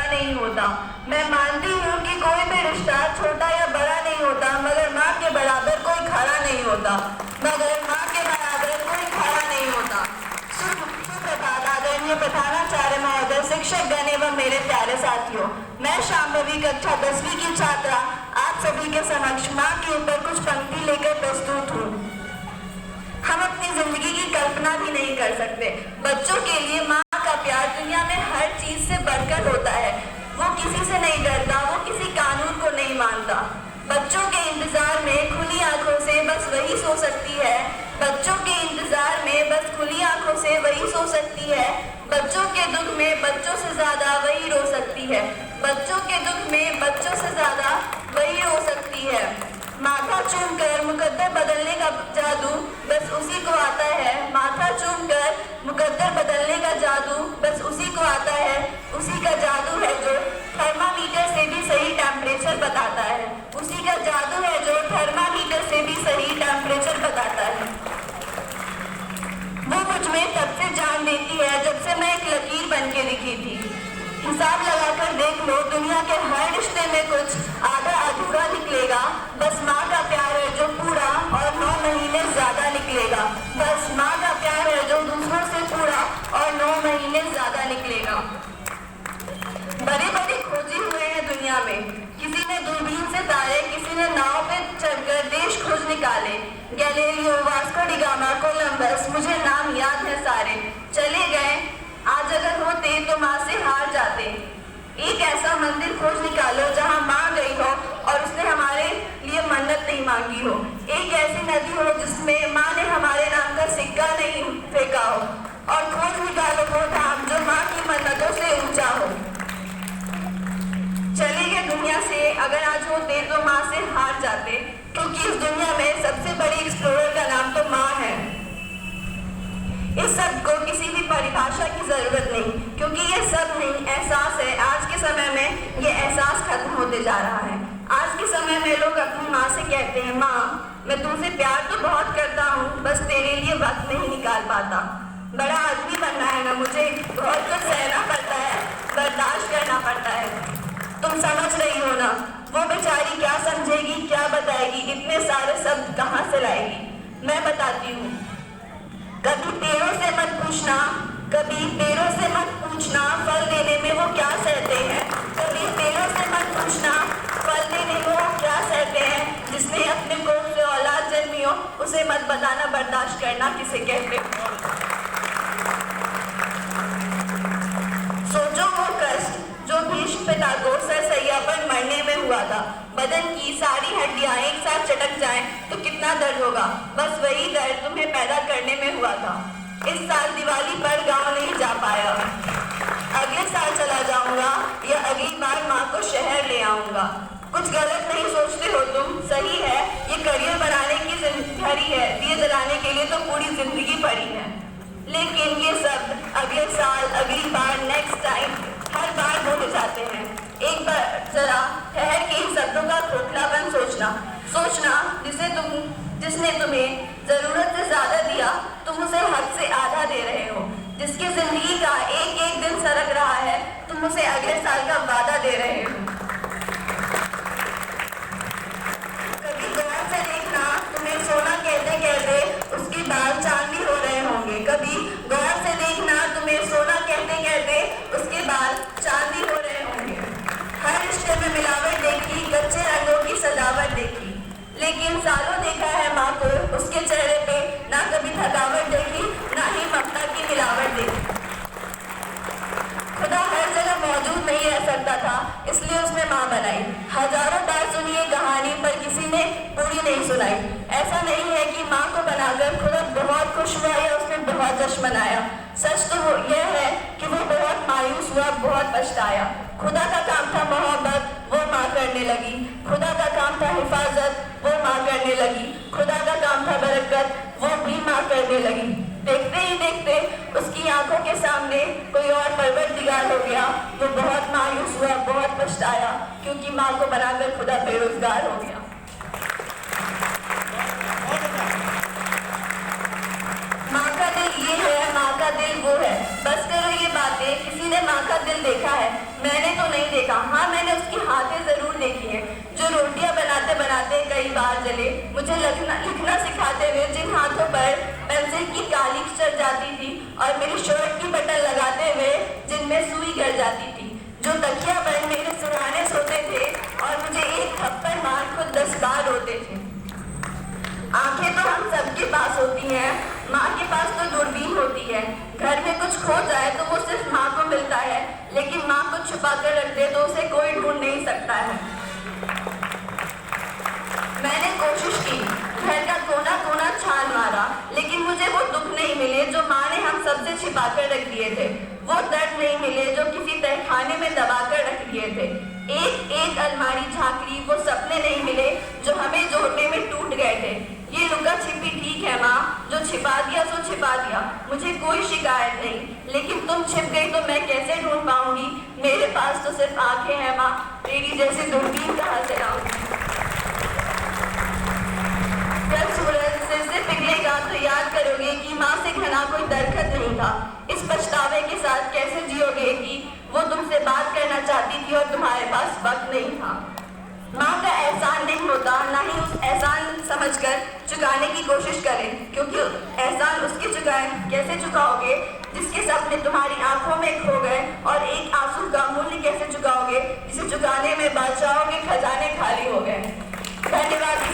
नहीं होता। मैं मानती हूँ कि कोई भी रिश्ता छोटा या बड़ा नहीं होता, मगर माँ के बराबर कोई खड़ा नहीं होता, मगर माँ के बराबर कोई खड़ा नहीं होता। सुप्रभात आदरणीय प्रधानाचार्य महोदय, शिक्षक गण एवं मेरे प्यारे साथियों, मैं शांभवी कक्षा 10वीं की छात्रा आप सभी के समक्ष माँ के ऊपर कुछ पंक्ति लेकर प्रस्तुत हूँ। हम अपनी जिंदगी की कल्पना भी नहीं कर सकते। बच्चों के लिए माँ का प्यार दुनिया में हर चीज से बढ़कर होता है। वो किसी से नहीं डरता, वो किसी कानून को नहीं मानता। बच्चों के इंतजार में खुली आंखों से बस वही सो सकती है। बच्चों के इंतजार में बस खुली आंखों से वही सो सकती है। बच्चों के दुख में बच्चों से ज्यादा वही रो सकती है। बच्चों के दुख में बच्चों से ज्यादा वही रो सकती है। माथा चूम कर मुकद्दर बदलने का जादू बस उसी को आता है। माथा चूम कर मुकद्दर बदलने का जादू बस उसी को आता है। उसी का जादू है जो थर्मामीटर से भी सही टेम्परेचर बताता है। उसी का जादू है जो थर्मामीटर से भी सही टेम्परेचर बताता है। वो मुझ में तब से जान देती है जब से मैं एक लकीर बन के दिखी थी। हिसाब लगाकर देख लो, दुनिया के हर रिश्ते में कुछ आधा अधूरा निकलेगा। बस माँ का प्यार है जो पूरा और 9 महीने ज्यादा निकलेगा। बस माँ का प्यार है जो दूसरों से पूरा और 9 महीने ज्यादा निकलेगा। बड़े बड़े खोजे हुए हैं दुनिया में, किसी ने दूरबीन से तारे, किसी ने नाव पे चढ़कर देश खोज निकाले। Galileo, Vasco D gamma, Columbus, मुझे नाम याद है सारे, चले गए। आज अगर होते तो माँ से हार जाते। एक ऐसा मंदिर खोज निकालो जहाँ माँ गई हो और उसने हमारे लिए मन्नत नहीं मांगी हो। एक ऐसी नदी हो जिसमें माँ ने हमारे नाम का सिक्का नहीं फेंका हो। और खोज निकालो वो धाम जो माँ की मन्नतों से ऊंचा हो। चले गए दुनिया से, अगर आज होते तो माँ से हार जाते, क्योंकि इस दुनिया में सबसे बड़ी एक्सप्लोरर का नाम तो माँ है। इस सब को किसी भी परिभाषा की जरूरत नहीं, क्योंकि ये सब नहीं एहसास है। आज के समय में ये एहसास खत्म होते जा रहा है। आज के समय में लोग अपनी माँ से कहते हैं, माँ मैं तुमसे प्यार तो बहुत करता हूँ, बस तेरे लिए वक्त नहीं निकाल पाता। बड़ा आदमी बनना है ना मुझे, बहुत कुछ सहना पड़ता है, बर्दाश्त करना पड़ता है। तुम समझ रही हो ना, वो बेचारी क्या समझेगी, क्या बताएगी, इतने सारे शब्द कहाँ से लाएगी। मैं बताती हूँ। कभी पेड़ों से मत पूछना, कभी पेड़ों से मत पूछना फल देने में वो क्या सहते हैं। कभी पेड़ों से मत पूछना फल देने में वो क्या सहते हैं। जिसने अपने कोख से औलाद जन्मी हो उसे मत बताना बर्दाश्त करना किसे कहते हो। सोचो वो कष्ट जो भीष्म पितामह सरसैया पर मरने में हुआ था। बदन की सारी हड्डियां एक साथ चटक जाएं तो कितना दर्द होगा। बस वही दर्द तुम्हें पैदा करने में हुआ था। इस साल दिवाली पर गांव नहीं जा पाया, अगले साल चला जाऊंगा या अगली बार माँ को शहर ले आऊंगा। कुछ गलत नहीं सोचते हो तुम, सही है। ये करियर बनाने की घड़ी है, दिए जलाने के लिए तो पूरी जिंदगी पड़ी है। लेकिन ये सब अगले साल, अगली बार, नेक्स्ट टाइम हर बार भूल जाते हैं। एक बार जरा ठहर के इन शब्दों का खोखलापन सोचना जिसने तुम्हें जरूरत से ज्यादा दिया, तुम उसे हद से आधा दे रहे हो। जिसकी जिंदगी का एक एक दिन सरक रहा है, तुम उसे अगले साल का वादा दे रहे हो। कभी गौर से देखना, तुम्हें सोना कहते कहते उसके बाल चांदी हो रहे होंगे। कभी गौर से देखना, तुम्हें सोना कहते कहते उसके बाल चांदी हो रहे होंगे। हर रिश्ते में मिलावट देखी, कच्चे रंगों की सजावट देखी, लेकिन सालों देखा है माँ को, उसके चेहरे पे ना कभी थकावट देखी, ना ही ममता की मिलावट देखी। खुदा हर जगह मौजूद नहीं रह सकता था, इसलिए उसने माँ बनाई। हजारों बार सुनी ये कहानी, पर किसी ने पूरी नहीं सुनाई। ऐसा नहीं है कि माँ को बनाकर खुदा बहुत खुश हुआ या उसने बहुत जश्न मनाया। सच तो यह है कि वो बहुत मायूस हुआ, बहुत पछताया। खुदा का काम था मोहब्बत, वो माँ करने लगी। खुदा का काम था हिफाजत, वो माँ करने लगी। खुदा का काम था बरकत, वो भी माँ करने लगी। देखते ही देखते उसकी आंखों के सामने कोई और परवरदिगार हो गया। वो बहुत मायूस हुआ, बहुत पछताया, क्योंकि माँ को बनाकर खुदा बेरोजगार हो गया। माँ का दिल ये है, माँ का दिल वो है, बस करो ये बातें। किसी ने माँ का दिल देखा है? मैंने तो नहीं दूरबीन होती है। घर में कुछ खो जाए तो वो सिर्फ माँ को मिलता है, लेकिन माँ कुछ छुपा कर रख दे तो उसे कोई ढूंढ नहीं सकता है। मैंने कोशिश की, घर का कोना कोना छान मारा, लेकिन मुझे वो दुख नहीं मिले जो माँ ने हम सबसे छिपा कर रख दिए थे। वो दर्द नहीं मिले जो किसी तहखाने में दबा कर रख दिए थे। एक एक अलमारी झांकरी, वो सपने नहीं मिले जो हमें जोड़ने में टूट गए थे। ये लुका छिपी ठीक है माँ, जो छिपा दिया सो छिपा दिया, मुझे कोई शिकायत नहीं, लेकिन तुम छिप गई तो मैं कैसे ढूंढ पाऊंगी? मेरे पास तो सिर्फ आंखें हैं माँ, तेरी जैसी दूरबीन कहाँ से लाऊंगी? जब सूरज सिर से पिघलेगा तो याद करोगे कि माँ से घना कोई दरखत नहीं था। इस पछतावे के साथ कैसे जियोगे कि वो तुमसे बात करना चाहती थी और तुम्हारे पास वक्त नहीं था। माँ का एहसान नहीं होता, ना ही उस एहसान समझकर चुकाने की कोशिश करें, क्योंकि एहसान उसके कैसे चुकाओगे जिसके सपने तुम्हारी आंखों में खो गए, और एक आंसू का मूल्य कैसे चुकाओगे जिसे चुकाने में बादशाहों के खजाने खाली हो गए। धन्यवाद।